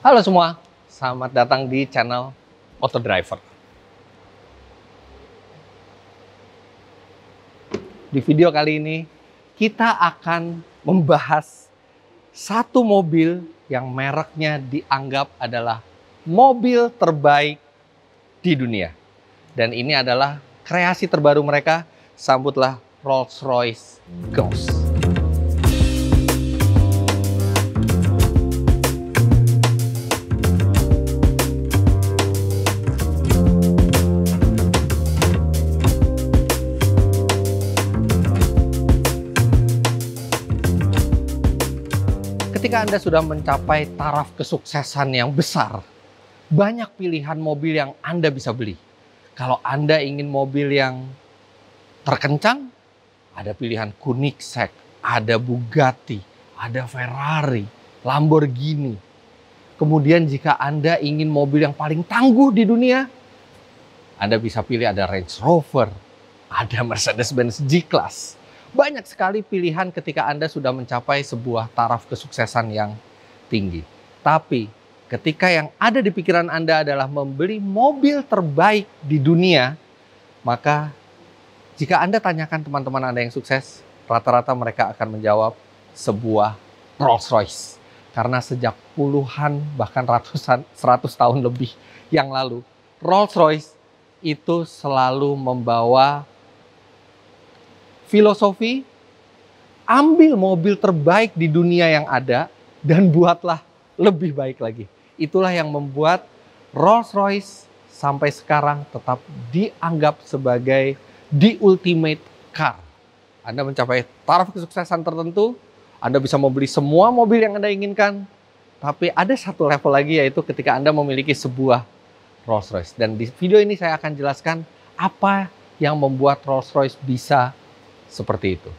Halo semua, selamat datang di channel Auto Driver. Di video kali ini, kita akan membahas satu mobil yang mereknya dianggap adalah mobil terbaik di dunia. Dan ini adalah kreasi terbaru mereka, sambutlah Rolls-Royce Ghost. Ketika Anda sudah mencapai taraf kesuksesan yang besar, banyak pilihan mobil yang Anda bisa beli. Kalau Anda ingin mobil yang terkencang, ada pilihan Koenigsegg, ada Bugatti, ada Ferrari, Lamborghini. Kemudian jika Anda ingin mobil yang paling tangguh di dunia, Anda bisa pilih ada Range Rover, ada Mercedes-Benz G-Class. Banyak sekali pilihan ketika Anda sudah mencapai sebuah taraf kesuksesan yang tinggi. Tapi ketika yang ada di pikiran Anda adalah membeli mobil terbaik di dunia, maka jika Anda tanyakan teman-teman Anda yang sukses, rata-rata mereka akan menjawab sebuah Rolls-Royce. Karena sejak puluhan bahkan ratusan, 100 tahun lebih yang lalu, Rolls-Royce itu selalu membawa filosofi, ambil mobil terbaik di dunia yang ada dan buatlah lebih baik lagi. Itulah yang membuat Rolls-Royce sampai sekarang tetap dianggap sebagai the ultimate car. Anda mencapai taraf kesuksesan tertentu, Anda bisa membeli semua mobil yang Anda inginkan, tapi ada satu level lagi, yaitu ketika Anda memiliki sebuah Rolls-Royce. Dan di video ini saya akan jelaskan apa yang membuat Rolls-Royce bisa seperti itu.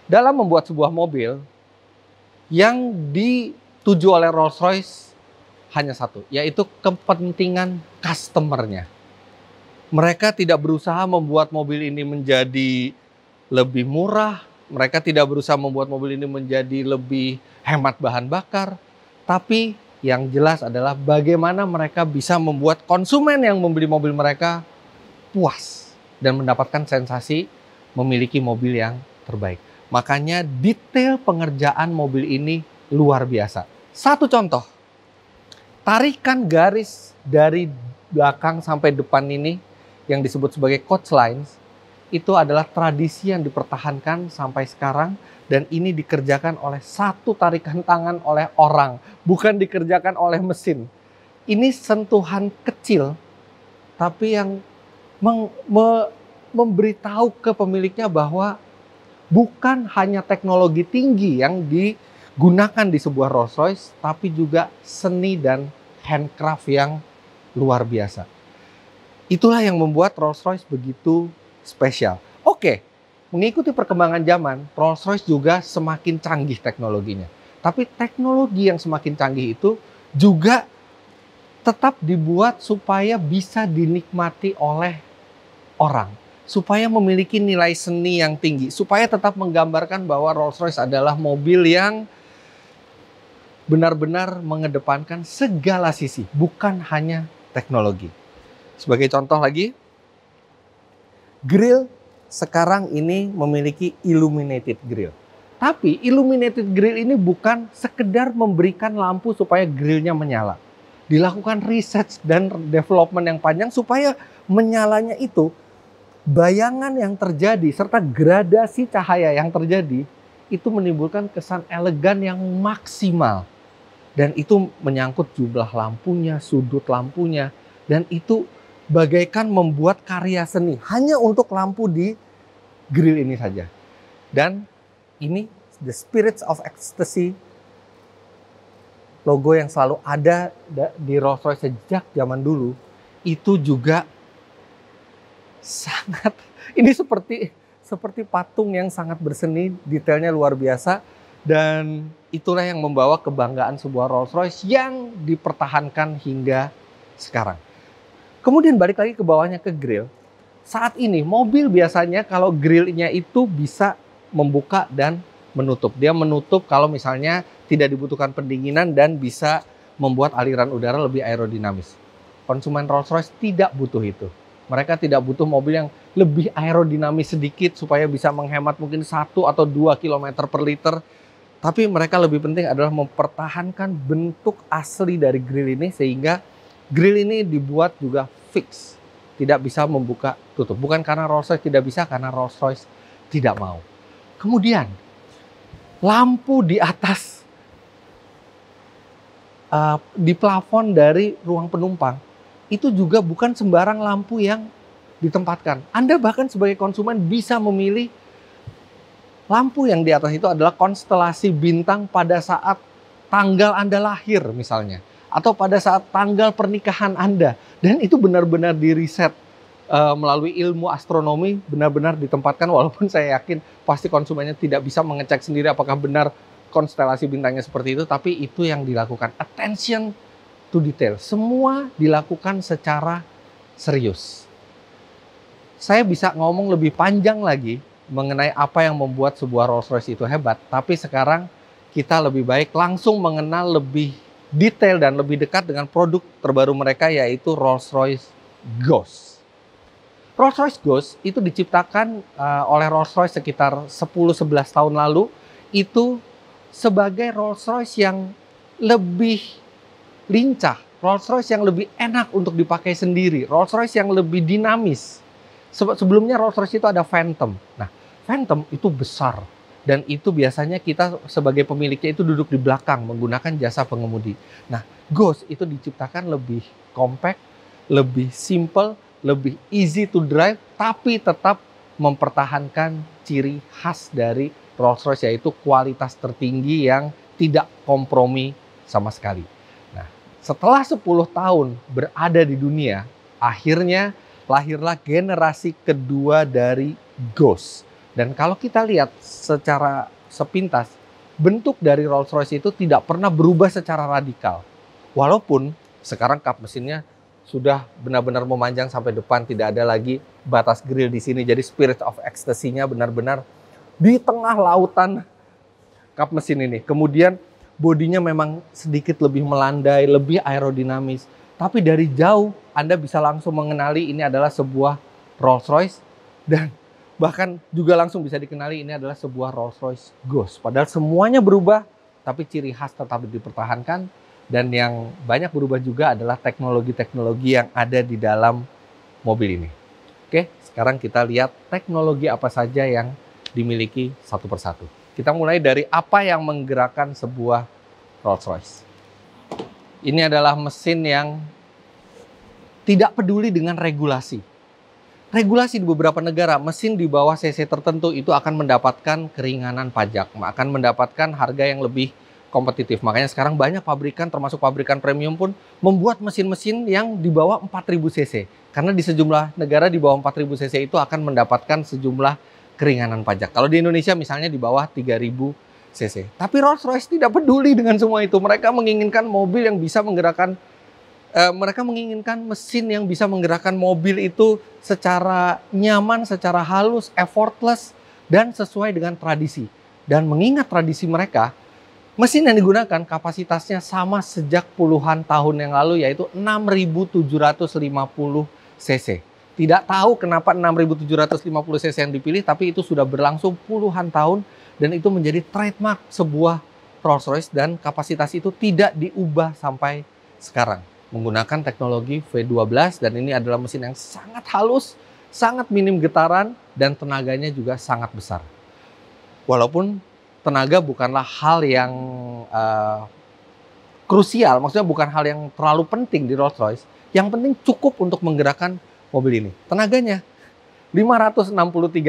Dalam membuat sebuah mobil, yang dituju oleh Rolls-Royce hanya satu, yaitu kepentingan customer-nya. Mereka tidak berusaha membuat mobil ini menjadi lebih murah, mereka tidak berusaha membuat mobil ini menjadi lebih hemat bahan bakar, tapi yang jelas adalah bagaimana mereka bisa membuat konsumen yang membeli mobil mereka puas dan mendapatkan sensasi memiliki mobil yang terbaik. Makanya detail pengerjaan mobil ini luar biasa. Satu contoh, tarikan garis dari belakang sampai depan ini yang disebut sebagai coach lines, itu adalah tradisi yang dipertahankan sampai sekarang, dan ini dikerjakan oleh satu tarikan tangan oleh orang, bukan dikerjakan oleh mesin. Ini sentuhan kecil, tapi yang memberitahu ke pemiliknya bahwa bukan hanya teknologi tinggi yang digunakan di sebuah Rolls-Royce, tapi juga seni dan handcraft yang luar biasa. Itulah yang membuat Rolls-Royce begitu spesial. Oke, mengikuti perkembangan zaman, Rolls-Royce juga semakin canggih teknologinya. Tapi teknologi yang semakin canggih itu juga tetap dibuat supaya bisa dinikmati oleh orang, supaya memiliki nilai seni yang tinggi, supaya tetap menggambarkan bahwa Rolls-Royce adalah mobil yang benar-benar mengedepankan segala sisi, bukan hanya teknologi. Sebagai contoh lagi, grill sekarang ini memiliki illuminated grill. Tapi illuminated grill ini bukan sekedar memberikan lampu supaya grillnya menyala. Dilakukan research dan development yang panjang supaya menyalanya itu, bayangan yang terjadi serta gradasi cahaya yang terjadi itu menimbulkan kesan elegan yang maksimal. Dan itu menyangkut jumlah lampunya, sudut lampunya, dan itu bagaikan membuat karya seni hanya untuk lampu di grill ini saja. Dan ini the Spirits of Ecstasy, logo yang selalu ada di Rolls-Royce sejak zaman dulu, itu juga sangat, ini seperti patung yang sangat berseni, detailnya luar biasa, dan itulah yang membawa kebanggaan sebuah Rolls-Royce yang dipertahankan hingga sekarang. Kemudian balik lagi ke bawahnya, ke grill. Saat ini mobil biasanya kalau grillnya itu bisa membuka dan menutup. Dia menutup kalau misalnya tidak dibutuhkan pendinginan dan bisa membuat aliran udara lebih aerodinamis. Konsumen Rolls-Royce tidak butuh itu. Mereka tidak butuh mobil yang lebih aerodinamis sedikit supaya bisa menghemat mungkin 1 atau 2 km per liter. Tapi mereka lebih penting adalah mempertahankan bentuk asli dari grill ini sehingga grill ini dibuat juga fix. Tidak bisa membuka tutup. Bukan karena Rolls-Royce tidak bisa, karena Rolls-Royce tidak mau. Kemudian, lampu di atas di plafon dari ruang penumpang itu juga bukan sembarang lampu yang ditempatkan. Anda bahkan sebagai konsumen bisa memilih lampu yang di atas itu adalah konstelasi bintang pada saat tanggal Anda lahir misalnya, atau pada saat tanggal pernikahan Anda. Dan itu benar-benar diriset melalui ilmu astronomi, benar-benar ditempatkan, walaupun saya yakin pasti konsumennya tidak bisa mengecek sendiri apakah benar konstelasi bintangnya seperti itu, tapi itu yang dilakukan. Attention to detail. Semua dilakukan secara serius. Saya bisa ngomong lebih panjang lagi mengenai apa yang membuat sebuah Rolls-Royce itu hebat, tapi sekarang kita lebih baik langsung mengenal lebih detail dan lebih dekat dengan produk terbaru mereka, yaitu Rolls-Royce Ghost. Rolls-Royce Ghost itu diciptakan oleh Rolls-Royce sekitar 10-11 tahun lalu, itu sebagai Rolls-Royce yang lebih lincah, Rolls-Royce yang lebih enak untuk dipakai sendiri, Rolls-Royce yang lebih dinamis. Sebelumnya Rolls-Royce itu ada Phantom. Nah, Phantom itu besar. Dan itu biasanya kita sebagai pemiliknya itu duduk di belakang menggunakan jasa pengemudi. Nah, Ghost itu diciptakan lebih compact, lebih simple, lebih easy to drive, tapi tetap mempertahankan ciri khas dari Rolls-Royce, yaitu kualitas tertinggi yang tidak kompromi sama sekali. Nah, setelah 10 tahun berada di dunia, akhirnya lahirlah generasi kedua dari Ghost. Dan kalau kita lihat secara sepintas, bentuk dari Rolls-Royce itu tidak pernah berubah secara radikal. Walaupun sekarang kap mesinnya sudah benar-benar memanjang sampai depan, tidak ada lagi batas grill di sini. Jadi spirit of ecstasy-nya benar-benar di tengah lautan kap mesin ini. Kemudian bodinya memang sedikit lebih melandai, lebih aerodinamis. Tapi dari jauh Anda bisa langsung mengenali ini adalah sebuah Rolls-Royce, dan bahkan juga langsung bisa dikenali ini adalah sebuah Rolls-Royce Ghost. Padahal semuanya berubah, tapi ciri khas tetap dipertahankan. Dan yang banyak berubah juga adalah teknologi-teknologi yang ada di dalam mobil ini. Oke, sekarang kita lihat teknologi apa saja yang dimiliki satu persatu. Kita mulai dari apa yang menggerakkan sebuah Rolls-Royce. Ini adalah mesin yang tidak peduli dengan regulasi. Regulasi di beberapa negara, mesin di bawah cc tertentu itu akan mendapatkan keringanan pajak, akan mendapatkan harga yang lebih kompetitif. Makanya sekarang banyak pabrikan, termasuk pabrikan premium pun, membuat mesin-mesin yang di bawah 4000 cc. Karena di sejumlah negara di bawah 4000 cc itu akan mendapatkan sejumlah keringanan pajak. Kalau di Indonesia misalnya di bawah 3000 cc. Tapi Rolls-Royce tidak peduli dengan semua itu. Mereka menginginkan mobil yang bisa menggerakkan, mereka menginginkan mesin yang bisa menggerakkan mobil itu secara nyaman, secara halus, effortless, dan sesuai dengan tradisi. Dan mengingat tradisi mereka, mesin yang digunakan kapasitasnya sama sejak puluhan tahun yang lalu, yaitu 6.750 cc. Tidak tahu kenapa 6.750 cc yang dipilih, tapi itu sudah berlangsung puluhan tahun, dan itu menjadi trademark sebuah Rolls-Royce, dan kapasitas itu tidak diubah sampai sekarang. Menggunakan teknologi V12, dan ini adalah mesin yang sangat halus, sangat minim getaran, dan tenaganya juga sangat besar. Walaupun tenaga bukanlah hal yang krusial, maksudnya bukan hal yang terlalu penting di Rolls-Royce, yang penting cukup untuk menggerakkan mobil ini. Tenaganya 563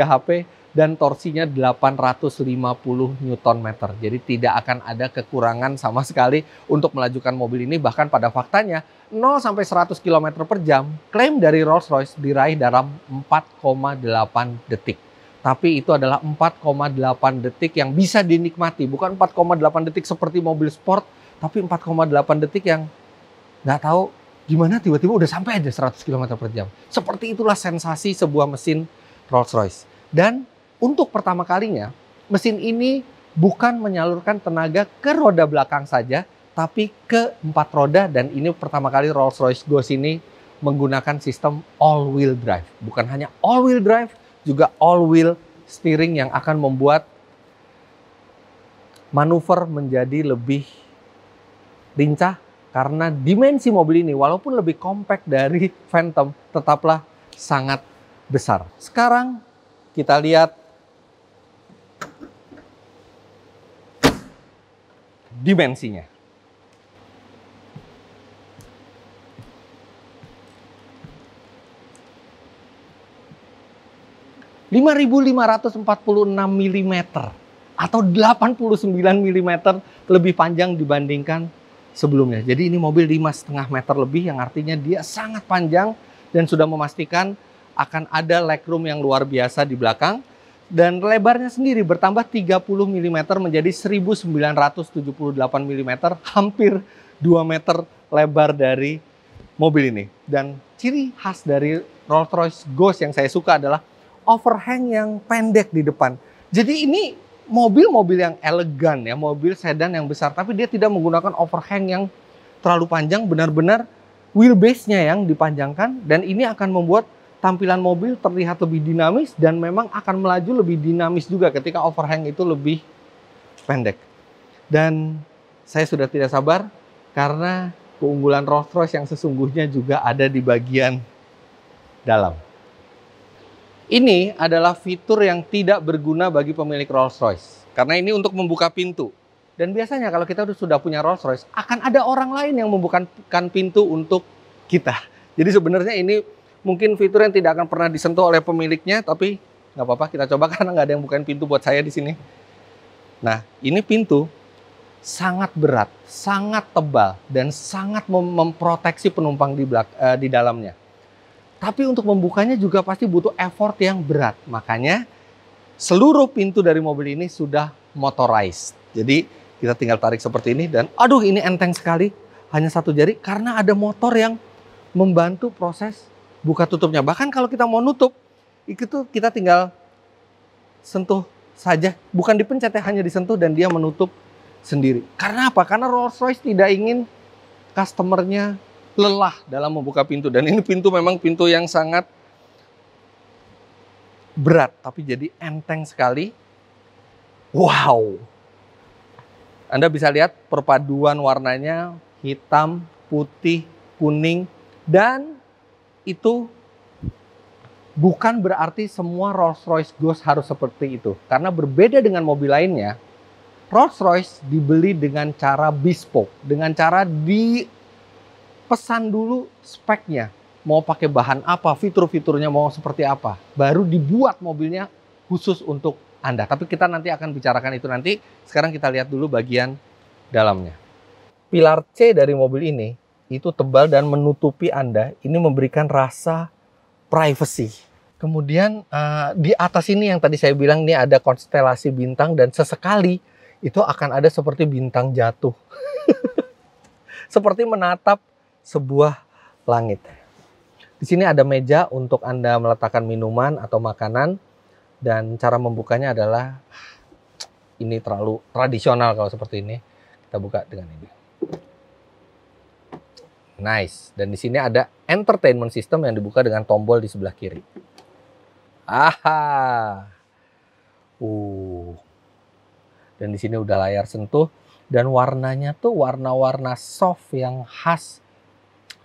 HP dan torsinya 850 Nm. Jadi tidak akan ada kekurangan sama sekali untuk melajukan mobil ini. Bahkan pada faktanya 0 sampai 100 km per jam, klaim dari Rolls-Royce diraih dalam 4,8 detik. Tapi itu adalah 4,8 detik yang bisa dinikmati. Bukan 4,8 detik seperti mobil sport, tapi 4,8 detik yang nggak tahu gimana tiba-tiba udah sampai aja 100 km per jam. Seperti itulah sensasi sebuah mesin Rolls-Royce. Dan untuk pertama kalinya, mesin ini bukan menyalurkan tenaga ke roda belakang saja, tapi ke 4 roda, dan ini pertama kali Rolls-Royce Ghost ini menggunakan sistem all-wheel drive. Bukan hanya all-wheel drive, juga all-wheel steering yang akan membuat manuver menjadi lebih lincah, karena dimensi mobil ini walaupun lebih compact dari Phantom tetaplah sangat besar. Sekarang kita lihat dimensinya. ...5.546 mm atau 89 mm lebih panjang dibandingkan sebelumnya. Jadi ini mobil 5,5 meter lebih, yang artinya dia sangat panjang dan sudah memastikan akan ada legroom yang luar biasa di belakang. Dan lebarnya sendiri bertambah 30 mm menjadi 1978 mm, hampir 2 meter lebar dari mobil ini. Dan ciri khas dari Rolls-Royce Ghost yang saya suka adalah overhang yang pendek di depan. Jadi ini mobil-mobil yang elegan ya, mobil sedan yang besar, tapi dia tidak menggunakan overhang yang terlalu panjang, benar-benar wheelbase-nya yang dipanjangkan, dan ini akan membuat tampilan mobil terlihat lebih dinamis dan memang akan melaju lebih dinamis juga ketika overhang itu lebih pendek. Dan saya sudah tidak sabar karena keunggulan Rolls-Royce yang sesungguhnya juga ada di bagian dalam. Ini adalah fitur yang tidak berguna bagi pemilik Rolls-Royce, karena ini untuk membuka pintu. Dan biasanya kalau kita sudah punya Rolls-Royce, akan ada orang lain yang membukakan pintu untuk kita. Jadi sebenarnya ini mungkin fitur yang tidak akan pernah disentuh oleh pemiliknya, tapi nggak apa-apa, kita coba karena nggak ada yang bukain pintu buat saya di sini. Nah, ini pintu sangat berat, sangat tebal, dan sangat memproteksi penumpang di dalamnya. Tapi untuk membukanya juga pasti butuh effort yang berat. Makanya seluruh pintu dari mobil ini sudah motorized. Jadi kita tinggal tarik seperti ini dan aduh ini enteng sekali. Hanya satu jari karena ada motor yang membantu proses buka tutupnya. Bahkan kalau kita mau nutup, itu kita tinggal sentuh saja. Bukan dipencet ya, hanya disentuh dan dia menutup sendiri. Karena apa? Karena Rolls-Royce tidak ingin customernya lelah dalam membuka pintu. Dan ini pintu memang pintu yang sangat berat, tapi jadi enteng sekali. Wow! Anda bisa lihat perpaduan warnanya, hitam, putih, kuning, dan itu bukan berarti semua Rolls-Royce Ghost harus seperti itu. Karena berbeda dengan mobil lainnya, Rolls-Royce dibeli dengan cara bespoke, dengan cara pesan dulu speknya, mau pakai bahan apa, fitur-fiturnya mau seperti apa, baru dibuat mobilnya khusus untuk Anda. Tapi kita nanti akan bicarakan itu nanti. Sekarang kita lihat dulu bagian dalamnya. Pilar C dari mobil ini itu tebal dan menutupi Anda. Ini memberikan rasa privacy. Kemudian di atas ini yang tadi saya bilang ini ada konstelasi bintang, dan sesekali itu akan ada seperti bintang jatuh. Seperti menatap sebuah langit. Di sini ada meja untuk Anda meletakkan minuman atau makanan, dan cara membukanya adalah ini terlalu tradisional kalau seperti ini. Kita buka dengan ini. Nice. Dan di sini ada entertainment system yang dibuka dengan tombol di sebelah kiri. Aha. Dan di sini udah layar sentuh, dan warnanya tuh warna-warna soft yang khas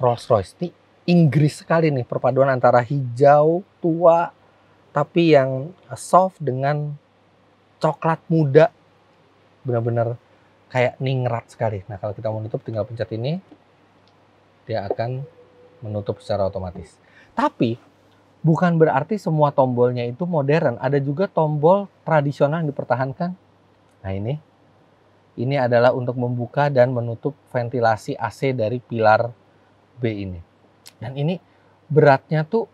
Rolls-Royce. Ini Inggris sekali nih, perpaduan antara hijau tua tapi yang soft dengan coklat muda. Benar-benar kayak ningrat sekali. Nah, kalau kita mau nutup tinggal pencet ini, dia akan menutup secara otomatis. Tapi bukan berarti semua tombolnya itu modern. Ada juga tombol tradisional yang dipertahankan. Nah, ini adalah untuk membuka dan menutup ventilasi AC dari pilar B ini. Dan ini beratnya tuh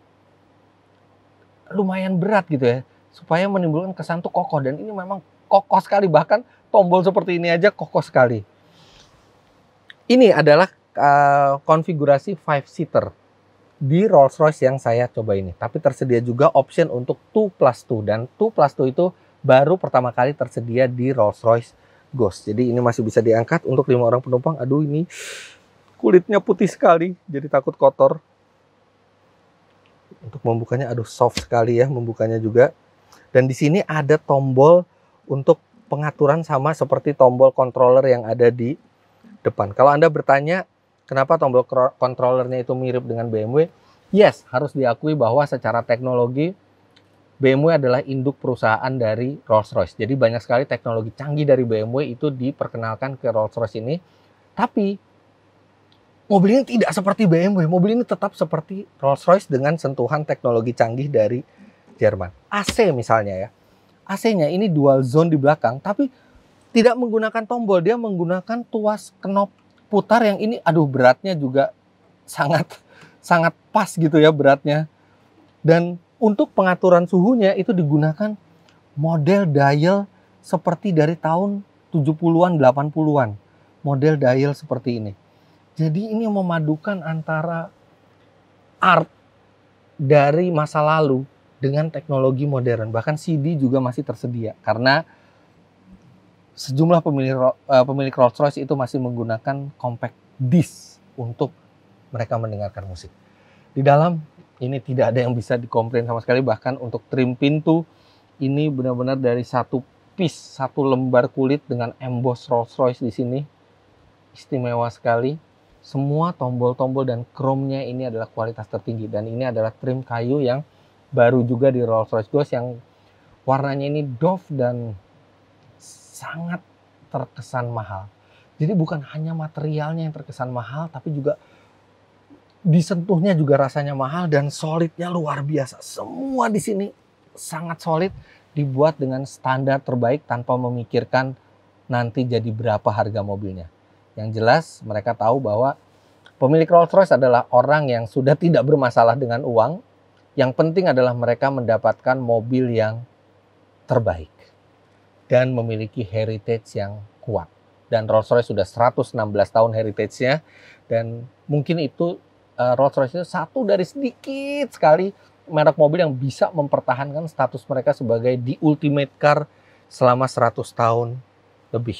lumayan berat gitu ya, supaya menimbulkan kesan tuh kokoh. Dan ini memang kokoh sekali, bahkan tombol seperti ini aja kokoh sekali. Ini adalah konfigurasi 5-seater di Rolls-Royce yang saya coba ini. Tapi tersedia juga option untuk 2+2, dan 2+2 itu baru pertama kali tersedia di Rolls-Royce Ghost. Jadi ini masih bisa diangkat untuk 5 orang penumpang. Aduh, ini kulitnya putih sekali, jadi takut kotor. Untuk membukanya, aduh soft sekali ya membukanya juga. Dan di sini ada tombol untuk pengaturan sama seperti tombol controller yang ada di depan. Kalau Anda bertanya, kenapa tombol controllernya itu mirip dengan BMW? Yes, harus diakui bahwa secara teknologi BMW adalah induk perusahaan dari Rolls-Royce. Jadi banyak sekali teknologi canggih dari BMW itu diperkenalkan ke Rolls-Royce ini. Tapi mobil ini tidak seperti BMW. Mobil ini tetap seperti Rolls-Royce dengan sentuhan teknologi canggih dari Jerman. AC misalnya ya. AC-nya ini dual zone di belakang, tapi tidak menggunakan tombol. Dia menggunakan tuas knop putar yang ini, aduh beratnya juga sangat pas gitu ya beratnya. Dan untuk pengaturan suhunya itu digunakan model dial seperti dari tahun 70-an, 80-an. Model dial seperti ini. Jadi ini memadukan antara art dari masa lalu dengan teknologi modern. Bahkan CD juga masih tersedia karena sejumlah pemilik Rolls-Royce itu masih menggunakan compact disc untuk mereka mendengarkan musik. Di dalam ini tidak ada yang bisa dikomplain sama sekali, bahkan untuk trim pintu ini benar-benar dari satu piece, satu lembar kulit dengan emboss Rolls-Royce di sini. Istimewa sekali. Semua tombol-tombol dan chrome-nya ini adalah kualitas tertinggi, dan ini adalah trim kayu yang baru juga di Rolls-Royce Ghost yang warnanya ini doff dan sangat terkesan mahal. Jadi bukan hanya materialnya yang terkesan mahal, tapi juga disentuhnya juga rasanya mahal dan solidnya luar biasa. Semua di sini sangat solid, dibuat dengan standar terbaik tanpa memikirkan nanti jadi berapa harga mobilnya. Yang jelas mereka tahu bahwa pemilik Rolls-Royce adalah orang yang sudah tidak bermasalah dengan uang. Yang penting adalah mereka mendapatkan mobil yang terbaik dan memiliki heritage yang kuat. Dan Rolls-Royce sudah 116 tahun heritage-nya, dan mungkin itu Rolls-Royce itu satu dari sedikit sekali merek mobil yang bisa mempertahankan status mereka sebagai the ultimate car selama 100 tahun lebih.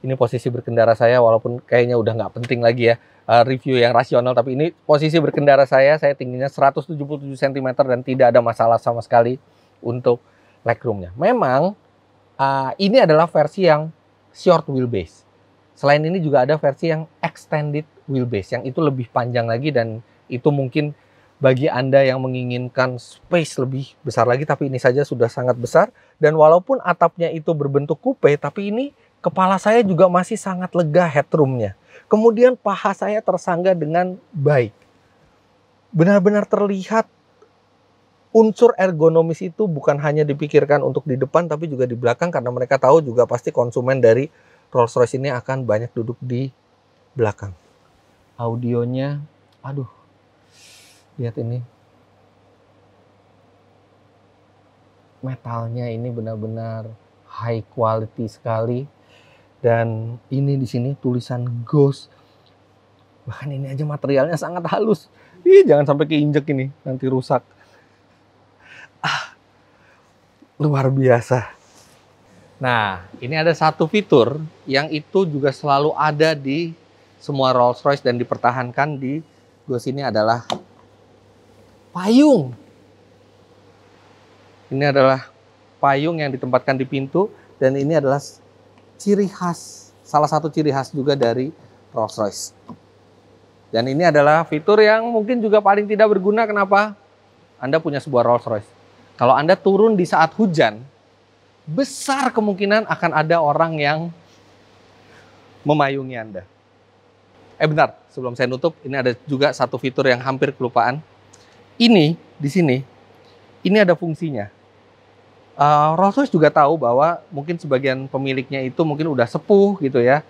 Ini posisi berkendara saya, walaupun kayaknya udah nggak penting lagi ya review yang rasional, tapi ini posisi berkendara saya tingginya 177 cm dan tidak ada masalah sama sekali untuk legroomnya. Memang ini adalah versi yang short wheelbase. Selain ini juga ada versi yang extended wheelbase, yang itu lebih panjang lagi, dan itu mungkin bagi Anda yang menginginkan space lebih besar lagi, tapi ini saja sudah sangat besar. Dan walaupun atapnya itu berbentuk coupe, tapi ini kepala saya juga masih sangat lega headroomnya. Kemudian paha saya tersangga dengan baik. Benar-benar terlihat unsur ergonomis itu bukan hanya dipikirkan untuk di depan, tapi juga di belakang, karena mereka tahu juga pasti konsumen dari Rolls-Royce ini akan banyak duduk di belakang. Audionya, aduh, lihat ini. Metalnya ini benar-benar high quality sekali. Dan ini di sini tulisan Ghost. Bahkan ini aja materialnya sangat halus. Jangan sampai keinjek ini, nanti rusak. Luar biasa. Nah, ini ada satu fitur yang itu juga selalu ada di semua Rolls-Royce dan dipertahankan di Ghost ini adalah payung. Ini adalah payung yang ditempatkan di pintu, dan ini adalah ciri khas, salah satu ciri khas juga dari Rolls-Royce. Dan ini adalah fitur yang mungkin juga paling tidak berguna. Kenapa? Anda punya sebuah Rolls-Royce. Kalau Anda turun di saat hujan, besar kemungkinan akan ada orang yang memayungi Anda. Bentar, sebelum saya nutup, ini ada juga satu fitur yang hampir kelupaan. Ini, di sini, ini ada fungsinya. Rolls-Royce juga tahu bahwa mungkin sebagian pemiliknya itu mungkin udah sepuh gitu ya,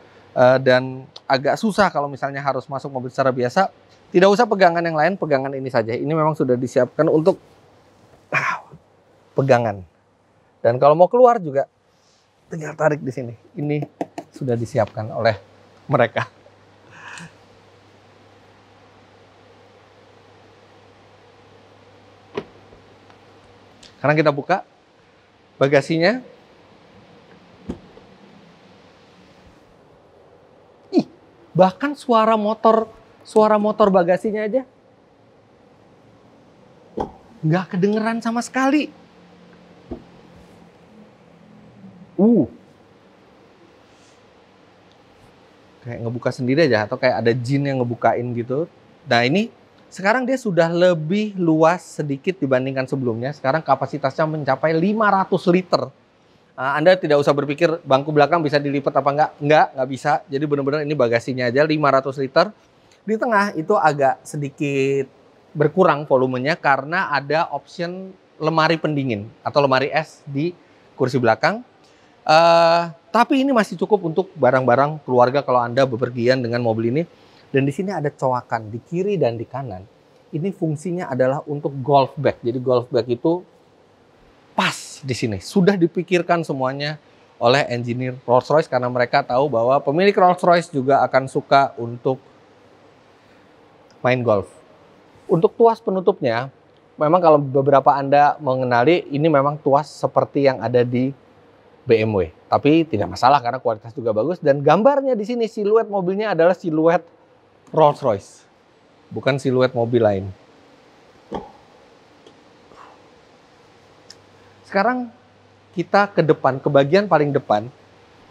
dan agak susah kalau misalnya harus masuk mobil secara biasa. Tidak usah pegangan yang lain, pegangan ini saja. Ini memang sudah disiapkan untuk pegangan. Dan kalau mau keluar juga tinggal tarik di sini. Ini sudah disiapkan oleh mereka. Sekarang kita buka bagasinya. Bahkan suara motor bagasinya aja nggak kedengeran sama sekali. Kayak ngebuka sendiri aja, atau kayak ada jin yang ngebukain gitu. Nah ini sekarang dia sudah lebih luas sedikit dibandingkan sebelumnya. Sekarang kapasitasnya mencapai 500 liter. Nah, Anda tidak usah berpikir bangku belakang bisa dilipat apa enggak bisa. Jadi benar-benar ini bagasinya aja 500 liter. Di tengah itu agak sedikit berkurang volumenya karena ada option lemari pendingin atau lemari es di kursi belakang. Tapi ini masih cukup untuk barang-barang keluarga kalau Anda bepergian dengan mobil ini. Dan di sini ada coakan di kiri dan di kanan. Ini fungsinya adalah untuk golf bag. Jadi golf bag itu pas di sini. Sudah dipikirkan semuanya oleh engineer Rolls-Royce karena mereka tahu bahwa pemilik Rolls-Royce juga akan suka untuk main golf. Untuk tuas penutupnya, memang kalau beberapa Anda mengenali, ini memang tuas seperti yang ada di BMW. Tapi tidak masalah karena kualitas juga bagus. Dan gambarnya di sini, siluet mobilnya adalah siluet Rolls-Royce. Bukan siluet mobil lain. Sekarang kita ke depan, ke bagian paling depan.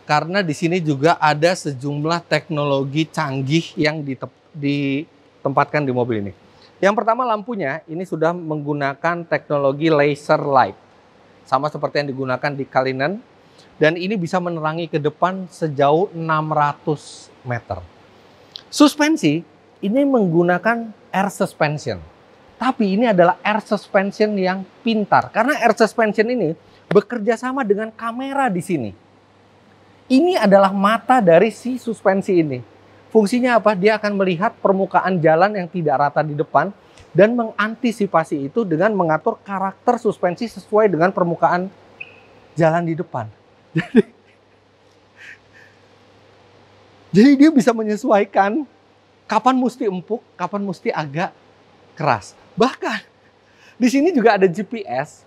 Karena di sini juga ada sejumlah teknologi canggih yang ditempatkan di mobil ini. Yang pertama lampunya ini sudah menggunakan teknologi laser light. Sama seperti yang digunakan di Cullinan. Dan ini bisa menerangi ke depan sejauh 600 meter. Suspensi ini menggunakan air suspension. Tapi ini adalah air suspension yang pintar. Karena air suspension ini bekerja sama dengan kamera di sini. Ini adalah mata dari si suspensi ini. Fungsinya apa? Dia akan melihat permukaan jalan yang tidak rata di depan dan mengantisipasi itu dengan mengatur karakter suspensi sesuai dengan permukaan jalan di depan. Jadi dia bisa menyesuaikan kapan mesti empuk, kapan mesti agak keras. Bahkan di sini juga ada GPS.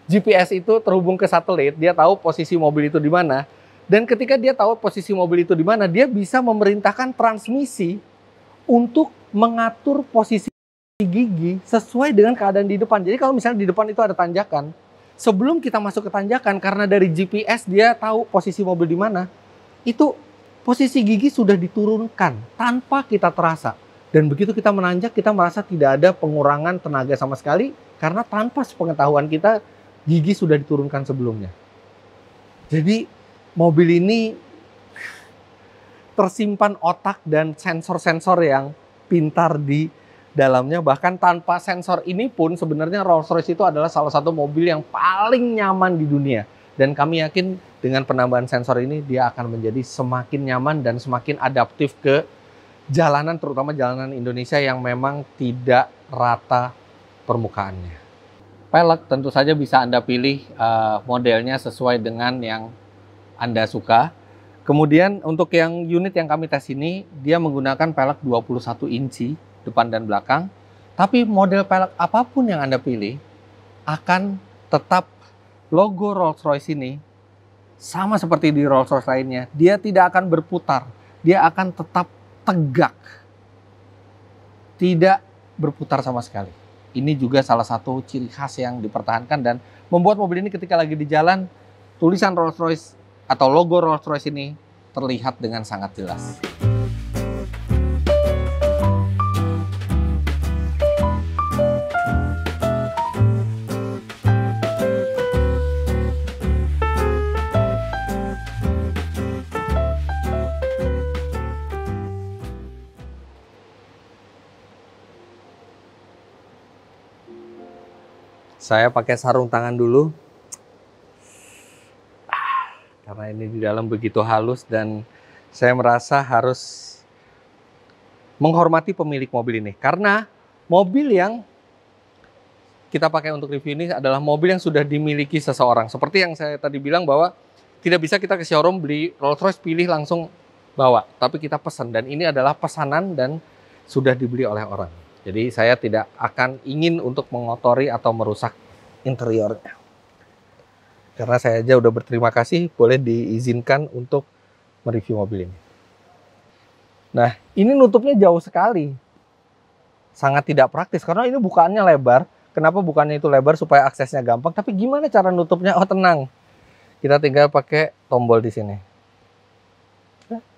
GPS itu terhubung ke satelit, dia tahu posisi mobil itu di mana. Dan ketika dia tahu posisi mobil itu di mana, dia bisa memerintahkan transmisi untuk mengatur posisi gigi sesuai dengan keadaan di depan. Jadi kalau misalnya di depan itu ada tanjakan, sebelum kita masuk ke tanjakan, karena dari GPS dia tahu posisi mobil di mana, itu posisi gigi sudah diturunkan tanpa kita terasa. Dan begitu kita menanjak, kita merasa tidak ada pengurangan tenaga sama sekali, karena tanpa sepengetahuan kita, gigi sudah diturunkan sebelumnya. Jadi mobil ini tersimpan otak dan sensor-sensor yang pintar di dalamnya. Bahkan tanpa sensor ini pun sebenarnya Rolls-Royce itu adalah salah satu mobil yang paling nyaman di dunia. Dan kami yakin dengan penambahan sensor ini dia akan menjadi semakin nyaman dan semakin adaptif ke jalanan, terutama jalanan Indonesia yang memang tidak rata permukaannya. Pelek tentu saja bisa Anda pilih modelnya sesuai dengan yang Anda suka. Kemudian untuk yang unit yang kami tes ini, dia menggunakan pelek 21 inci depan dan belakang. Tapi model pelek apapun yang Anda pilih, akan tetap logo Rolls-Royce ini sama seperti di Rolls-Royce lainnya. Dia tidak akan berputar, dia akan tetap tegak, tidak berputar sama sekali. Ini juga salah satu ciri khas yang dipertahankan dan membuat mobil ini ketika lagi di jalan, tulisan Rolls-Royce atau logo Rolls-Royce ini terlihat dengan sangat jelas. Saya pakai sarung tangan dulu. Karena ini di dalam begitu halus dan saya merasa harus menghormati pemilik mobil ini. Karena mobil yang kita pakai untuk review ini adalah mobil yang sudah dimiliki seseorang. Seperti yang saya tadi bilang bahwa tidak bisa kita ke showroom beli Rolls-Royce pilih langsung bawa. Tapi kita pesan dan ini adalah pesanan dan sudah dibeli oleh orang. Jadi saya tidak akan ingin untuk mengotori atau merusak interiornya. Karena saya aja udah berterima kasih boleh diizinkan untuk mereview mobil ini. Nah, ini nutupnya jauh sekali. Sangat tidak praktis karena ini bukaannya lebar. Kenapa bukannya itu lebar supaya aksesnya gampang? Tapi gimana cara nutupnya? Oh, tenang. Kita tinggal pakai tombol di sini.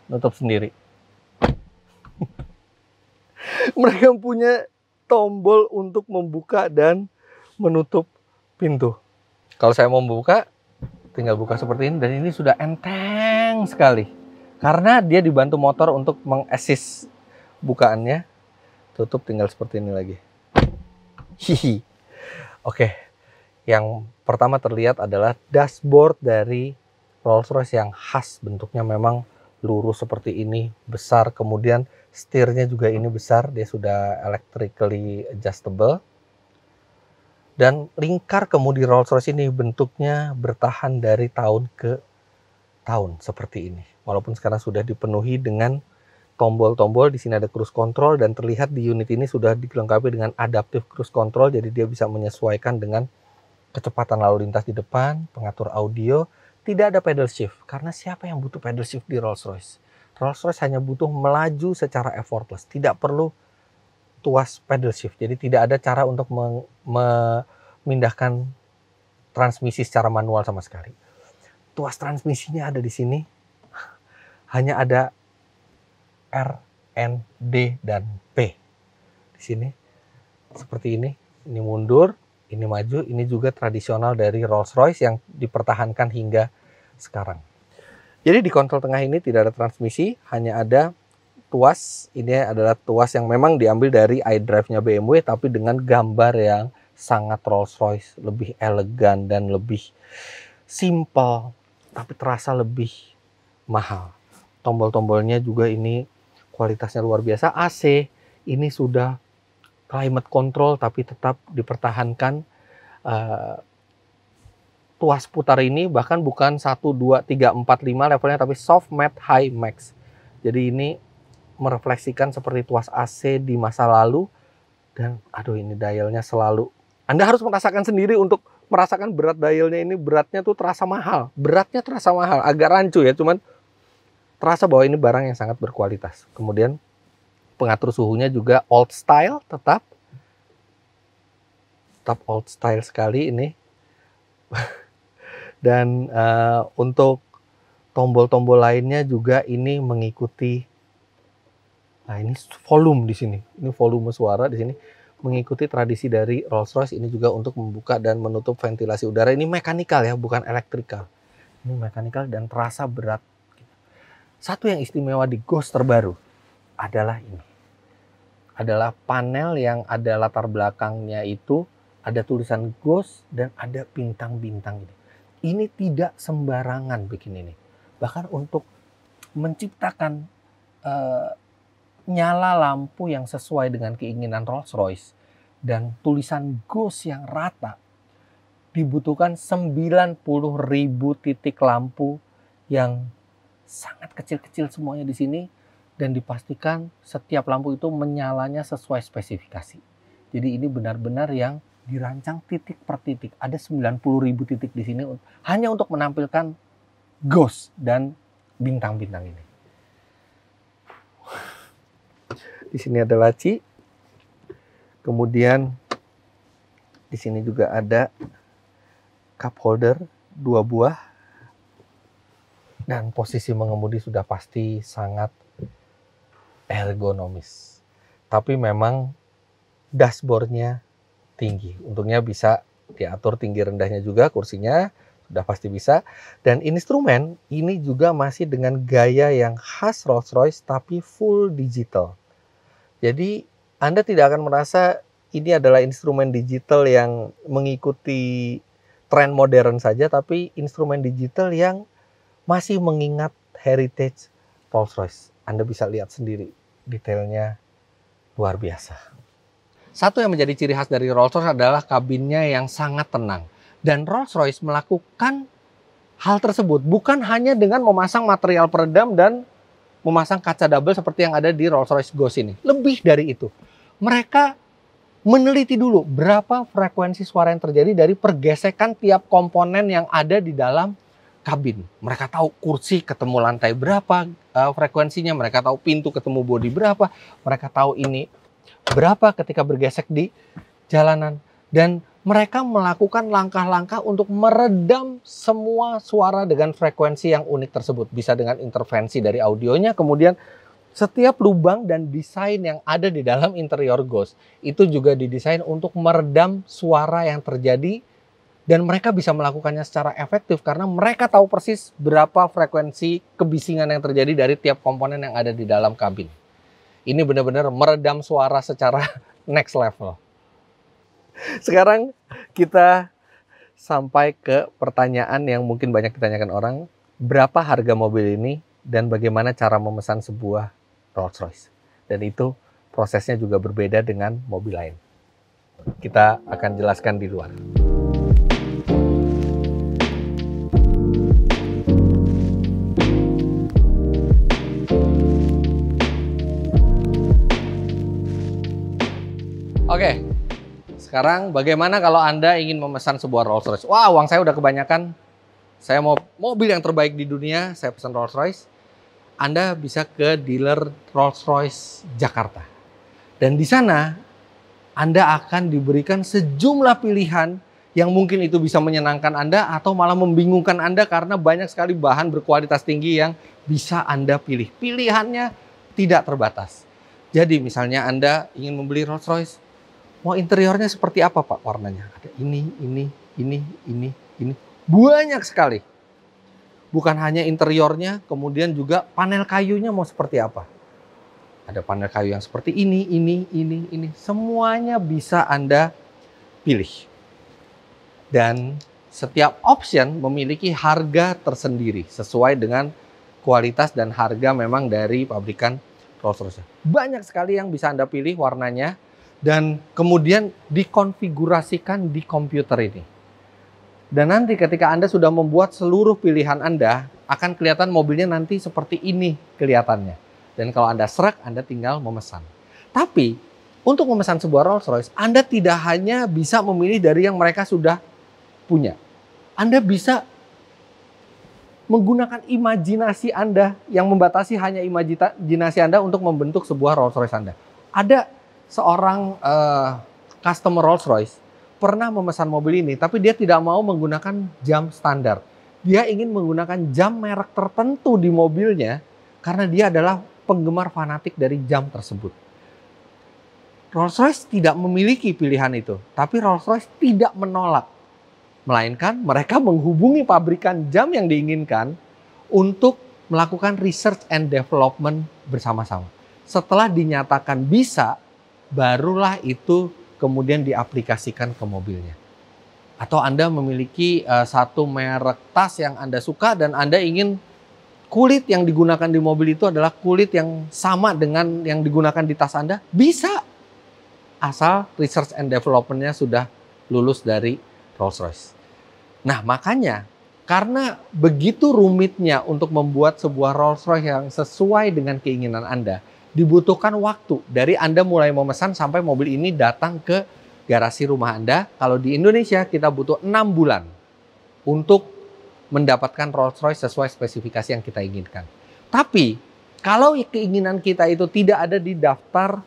Nutup sendiri. Mereka punya tombol untuk membuka dan menutup pintu. Kalau saya mau membuka, tinggal buka seperti ini dan ini sudah enteng sekali. Karena dia dibantu motor untuk mengassist bukaannya. Tutup tinggal seperti ini lagi. Hihi. Oke. Yang pertama terlihat adalah dashboard dari Rolls-Royce yang khas. Bentuknya memang lurus seperti ini, besar. Kemudian setirnya juga ini besar. Dia sudah electrically adjustable. Dan lingkar kemudi Rolls-Royce ini bentuknya bertahan dari tahun ke tahun seperti ini. Walaupun sekarang sudah dipenuhi dengan tombol-tombol, di sini ada cruise control dan terlihat di unit ini sudah dilengkapi dengan adaptive cruise control. Jadi dia bisa menyesuaikan dengan kecepatan lalu lintas di depan, pengatur audio. Tidak ada pedal shift karena siapa yang butuh pedal shift di Rolls-Royce? Rolls-Royce hanya butuh melaju secara effortless, tidak perlu tuas pedal shift. Jadi tidak ada cara untuk memindahkan transmisi secara manual sama sekali. Tuas transmisinya ada di sini. Hanya ada R, N, D, dan P. Di sini seperti ini. Ini mundur, ini maju. Ini juga tradisional dari Rolls-Royce yang dipertahankan hingga sekarang. Jadi di kontrol tengah ini tidak ada transmisi, hanya ada tuas. Ini adalah tuas yang memang diambil dari iDrive-nya BMW, tapi dengan gambar yang sangat Rolls-Royce, lebih elegan dan lebih simple, tapi terasa lebih mahal. Tombol-tombolnya juga ini kualitasnya luar biasa. AC ini sudah climate control, tapi tetap dipertahankan. Tuas putar ini bahkan bukan 1, 2, 3, 4, 5 levelnya, tapi soft, matte, high, max. Jadi ini merefleksikan seperti tuas AC di masa lalu. Dan aduh, ini dialnya selalu, Anda harus merasakan sendiri untuk merasakan berat dialnya. Ini beratnya tuh terasa mahal, beratnya terasa mahal, agak rancu ya, cuman terasa bahwa ini barang yang sangat berkualitas. Kemudian pengatur suhunya juga old style, tetap old style sekali ini. Dan untuk tombol-tombol lainnya juga ini mengikuti. Nah, ini volume di sini. Ini volume suara di sini mengikuti tradisi dari Rolls-Royce. Ini juga untuk membuka dan menutup ventilasi udara. Ini mekanikal ya, bukan elektrikal. Ini mekanikal dan terasa berat. Satu yang istimewa di Ghost terbaru adalah ini. Adalah panel yang ada latar belakangnya itu ada tulisan Ghost dan ada bintang-bintang ini. Ini tidak sembarangan bikin ini. Bahkan untuk menciptakan nyala lampu yang sesuai dengan keinginan Rolls-Royce dan tulisan Ghost yang rata, dibutuhkan 90.000 titik lampu yang sangat kecil-kecil semuanya di sini, dan dipastikan setiap lampu itu menyalanya sesuai spesifikasi. Jadi ini benar-benar yang dirancang titik per titik. Ada 90.000 titik di sini hanya untuk menampilkan Ghost dan bintang-bintang ini. Di sini ada laci. Kemudian di sini juga ada cup holder 2 buah. Dan posisi mengemudi sudah pasti sangat ergonomis. Tapi memang dashboardnya tinggi. Untungnya bisa diatur tinggi rendahnya juga kursinya. Sudah pasti bisa. Dan instrumen ini juga masih dengan gaya yang khas Rolls-Royce tapi full digital. Jadi Anda tidak akan merasa ini adalah instrumen digital yang mengikuti tren modern saja, tapi instrumen digital yang masih mengingat heritage Rolls-Royce. Anda bisa lihat sendiri, detailnya luar biasa. Satu yang menjadi ciri khas dari Rolls-Royce adalah kabinnya yang sangat tenang. Dan Rolls-Royce melakukan hal tersebut bukan hanya dengan memasang material peredam dan memasang kaca double seperti yang ada di Rolls-Royce Ghost ini. Lebih dari itu, mereka meneliti dulu berapa frekuensi suara yang terjadi dari pergesekan tiap komponen yang ada di dalam kabin. Mereka tahu kursi ketemu lantai berapa, frekuensinya, mereka tahu pintu ketemu bodi berapa, mereka tahu ini berapa ketika bergesek di jalanan. Dan mereka melakukan langkah-langkah untuk meredam semua suara dengan frekuensi yang unik tersebut. Bisa dengan intervensi dari audionya, kemudian setiap lubang dan desain yang ada di dalam interior Ghost itu juga didesain untuk meredam suara yang terjadi, dan mereka bisa melakukannya secara efektif karena mereka tahu persis berapa frekuensi kebisingan yang terjadi dari tiap komponen yang ada di dalam kabin. Ini benar-benar meredam suara secara next level. Sekarang kita sampai ke pertanyaan yang mungkin banyak ditanyakan orang. Berapa harga mobil ini dan bagaimana cara memesan sebuah Rolls Royce? Dan itu prosesnya juga berbeda dengan mobil lain. Kita akan jelaskan di luar. Oke, sekarang bagaimana kalau Anda ingin memesan sebuah Rolls Royce? Wah, uang saya udah kebanyakan. Saya mau mobil yang terbaik di dunia, saya pesan Rolls Royce. Anda bisa ke dealer Rolls Royce Jakarta. Dan di sana Anda akan diberikan sejumlah pilihan yang mungkin itu bisa menyenangkan Anda atau malah membingungkan Anda karena banyak sekali bahan berkualitas tinggi yang bisa Anda pilih. Pilihannya tidak terbatas. Jadi misalnya Anda ingin membeli Rolls Royce, mau interiornya seperti apa Pak warnanya? Ada ini. Banyak sekali. Bukan hanya interiornya, kemudian juga panel kayunya mau seperti apa. Ada panel kayu yang seperti ini. Semuanya bisa Anda pilih. Dan setiap option memiliki harga tersendiri sesuai dengan kualitas dan harga memang dari pabrikan Rolls Royce. Banyak sekali yang bisa Anda pilih warnanya. Dan kemudian dikonfigurasikan di komputer ini. Dan nanti ketika Anda sudah membuat seluruh pilihan Anda, akan kelihatan mobilnya nanti seperti ini kelihatannya. Dan kalau Anda serak, Anda tinggal memesan. Tapi untuk memesan sebuah Rolls Royce, Anda tidak hanya bisa memilih dari yang mereka sudah punya. Anda bisa menggunakan imajinasi Anda yang membatasi hanya imajinasi Anda untuk membentuk sebuah Rolls Royce Anda. Ada seorang customer Rolls Royce pernah memesan mobil ini, tapi dia tidak mau menggunakan jam standar. Dia ingin menggunakan jam merek tertentu di mobilnya karena dia adalah penggemar fanatik dari jam tersebut. Rolls Royce tidak memiliki pilihan itu, tapi Rolls Royce tidak menolak. Melainkan mereka menghubungi pabrikan jam yang diinginkan untuk melakukan research and development bersama-sama. Setelah dinyatakan bisa, barulah itu kemudian diaplikasikan ke mobilnya. Atau Anda memiliki satu merek tas yang Anda suka dan Anda ingin kulit yang digunakan di mobil itu adalah kulit yang sama dengan yang digunakan di tas Anda, bisa. Asal research and development-nya sudah lulus dari Rolls Royce. Nah makanya karena begitu rumitnya untuk membuat sebuah Rolls Royce yang sesuai dengan keinginan Anda, dibutuhkan waktu dari Anda mulai memesan sampai mobil ini datang ke garasi rumah Anda. Kalau di Indonesia kita butuh 6 bulan untuk mendapatkan Rolls Royce sesuai spesifikasi yang kita inginkan. Tapi kalau keinginan kita itu tidak ada di daftar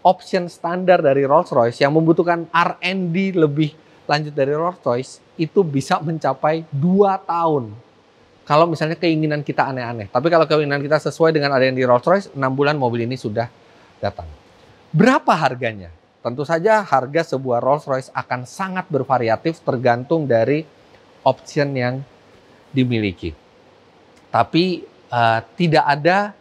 option standar dari Rolls Royce yang membutuhkan R&D lebih lanjut dari Rolls Royce, itu bisa mencapai 2 tahun. Kalau misalnya keinginan kita aneh-aneh. Tapi kalau keinginan kita sesuai dengan ada yang di Rolls Royce, 6 bulan mobil ini sudah datang. Berapa harganya? Tentu saja harga sebuah Rolls Royce akan sangat bervariatif tergantung dari option yang dimiliki. Tapi tidak ada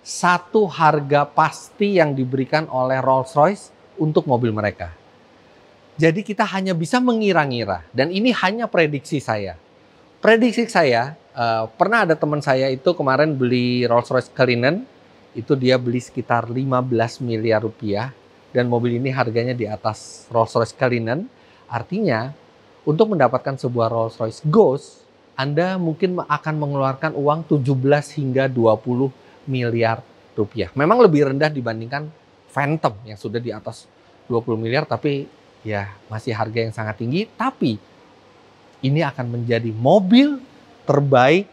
satu harga pasti yang diberikan oleh Rolls Royce untuk mobil mereka. Jadi kita hanya bisa mengira-ngira. Dan ini hanya prediksi saya. Prediksi saya, pernah ada teman saya itu kemarin beli Rolls Royce Cullinan, itu dia beli sekitar 15 miliar rupiah, dan mobil ini harganya di atas Rolls Royce Cullinan. Artinya, untuk mendapatkan sebuah Rolls Royce Ghost, Anda mungkin akan mengeluarkan uang 17 hingga 20 miliar rupiah. Memang lebih rendah dibandingkan Phantom yang sudah di atas 20 miliar, tapi ya masih harga yang sangat tinggi. Tapi ini akan menjadi mobil terbaik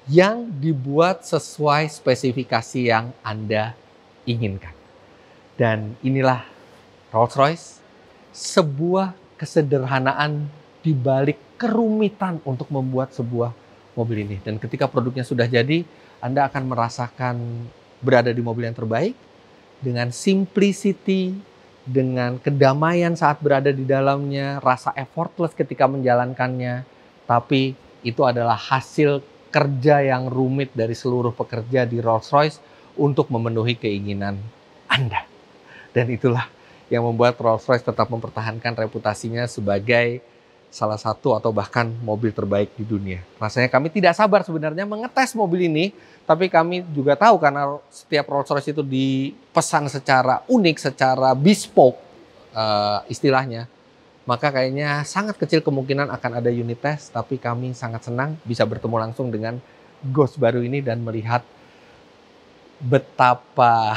yang dibuat sesuai spesifikasi yang Anda inginkan. Dan inilah Rolls-Royce, sebuah kesederhanaan di balik kerumitan untuk membuat sebuah mobil ini. Dan ketika produknya sudah jadi, Anda akan merasakan berada di mobil yang terbaik, dengan simplicity, dengan kedamaian saat berada di dalamnya, rasa effortless ketika menjalankannya, tapi itu adalah hasil kerja yang rumit dari seluruh pekerja di Rolls-Royce untuk memenuhi keinginan Anda. Dan itulah yang membuat Rolls-Royce tetap mempertahankan reputasinya sebagai salah satu atau bahkan mobil terbaik di dunia. Rasanya kami tidak sabar sebenarnya mengetes mobil ini, tapi kami juga tahu karena setiap Rolls-Royce itu dipesan secara unik, secara bespoke istilahnya. Maka kayaknya sangat kecil kemungkinan akan ada unit test, tapi kami sangat senang bisa bertemu langsung dengan Ghost baru ini dan melihat betapa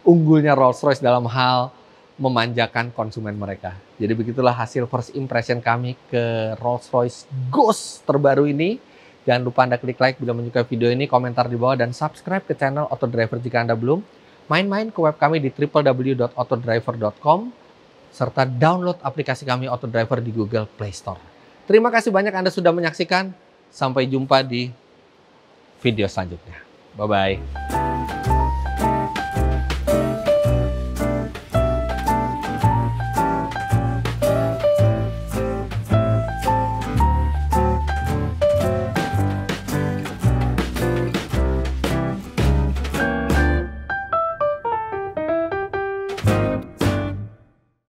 unggulnya Rolls-Royce dalam hal memanjakan konsumen mereka. Jadi begitulah hasil first impression kami ke Rolls-Royce Ghost terbaru ini. Jangan lupa Anda klik like bila menyukai video ini, komentar di bawah, dan subscribe ke channel Autodriver jika Anda belum. Main-main ke web kami di www.autodriver.com. serta download aplikasi kami Autodriver di Google Play Store. Terima kasih banyak Anda sudah menyaksikan. Sampai jumpa di video selanjutnya. Bye-bye.